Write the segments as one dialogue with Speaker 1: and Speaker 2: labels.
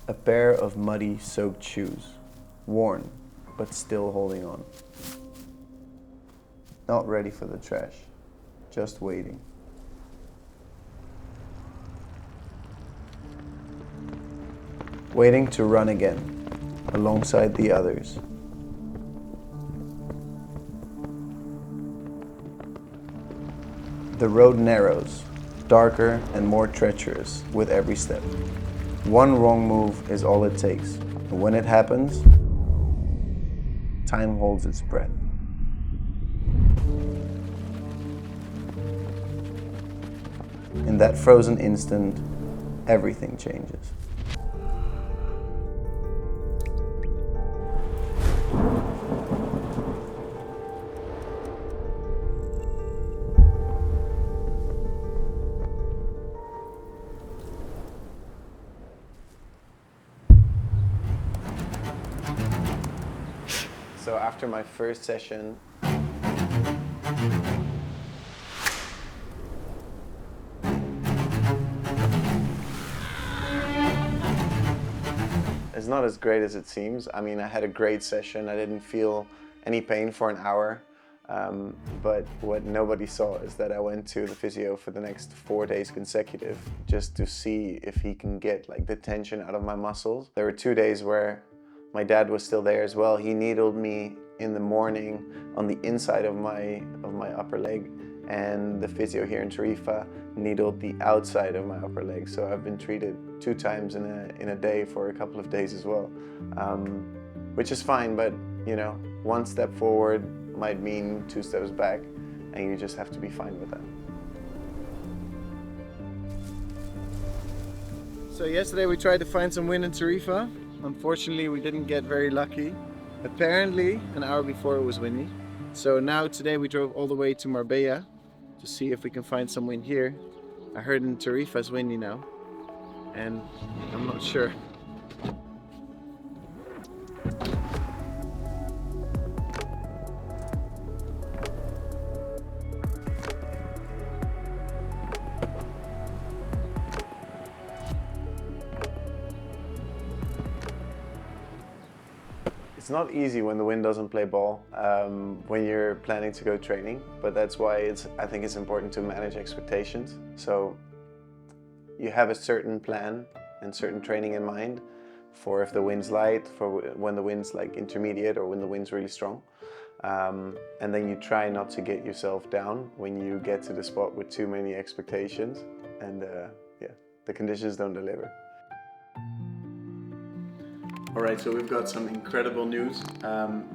Speaker 1: A pair of muddy, soaked shoes, worn, but still holding on. Not ready for the trash, just waiting. Waiting to run again, alongside the others. The road narrows, darker and more treacherous with every step. One wrong move is all it takes, and when it happens, time holds its breath. In that frozen instant, everything changes. So after my first session, it's not as great as it seems. I mean, I had a great session. I didn't feel any pain for an hour. But what nobody saw is that I went to the physio for the next 4 days consecutive just to see if he can get like the tension out of my muscles. There were 2 days where my dad was still there as well. He needled me in the morning on the inside of my upper leg, and the physio here in Tarifa needled the outside of my upper leg. So I've been treated 2 times in a day for a couple of days as well, which is fine. But you know, 1 step forward might mean 2 steps back, and you just have to be fine with that. So yesterday we tried to find some wind in Tarifa. Unfortunately, we didn't get very lucky. Apparently, an hour before it was windy. So now today we drove all the way to Marbella to see if we can find some wind here. I heard in Tarifa it's windy now, and I'm not sure. It's not easy when the wind doesn't play ball when you're planning to go training, but that's why I think it's important to manage expectations. So you have a certain plan and certain training in mind for if the wind's light, for when the wind's like intermediate, or when the wind's really strong. And then you try not to get yourself down when you get to the spot with too many expectations, and yeah, the conditions don't deliver. Alright, so we've got some incredible news.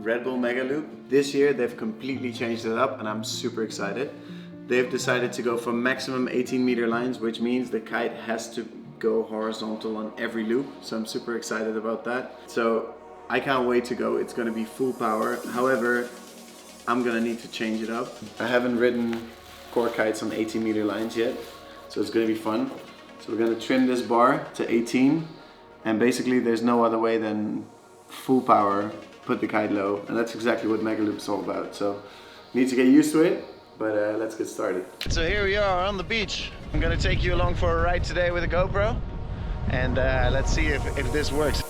Speaker 1: Red Bull Mega Loop. This year they've completely changed it up, and I'm super excited. They've decided to go for maximum 18-meter lines, which means the kite has to go horizontal on every loop. So I'm super excited about that. So I can't wait to go. It's going to be full power. However, I'm going to need to change it up. I haven't ridden core kites on 18-meter lines yet, so it's going to be fun. So we're going to trim this bar to 18. And basically there's no other way than full power, put the kite low, and that's exactly what Mega Loop is all about. So need to get used to it, but let's get started. So here we are on the beach. I'm gonna take you along for a ride today with a GoPro, and let's see if this works.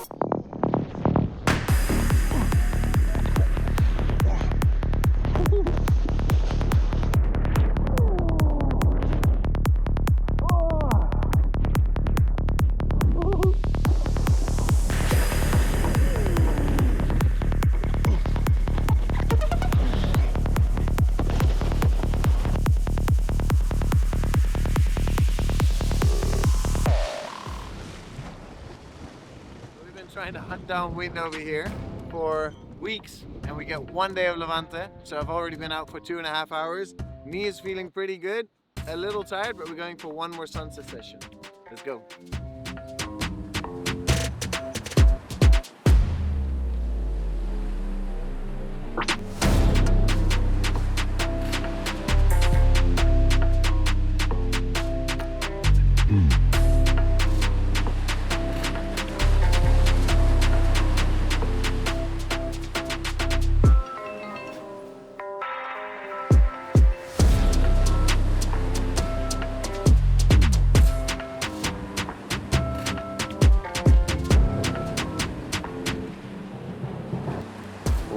Speaker 1: Trying to hunt down wind over here for weeks, and we get 1 day of Levante. So I've already been out for 2.5 hours. Knee is feeling pretty good, a little tired, but we're going for one more sunset session. Let's go.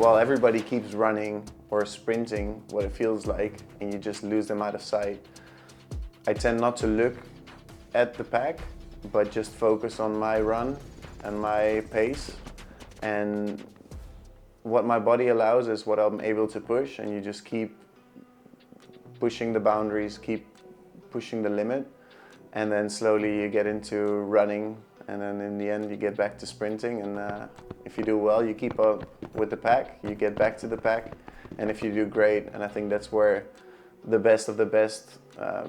Speaker 1: while everybody keeps running or sprinting, what it feels like, and you just lose them out of sight, I tend not to look at the pack, but just focus on my run and my pace. And what my body allows is what I'm able to push, and you just keep pushing the boundaries, keep pushing the limit, and then slowly you get into running, and then in the end you get back to sprinting. And if you do well, you keep up with the pack, you get back to the pack, and if you do great, and I think that's where the best of the best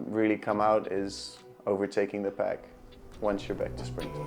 Speaker 1: really come out, is overtaking the pack once you're back to sprinting.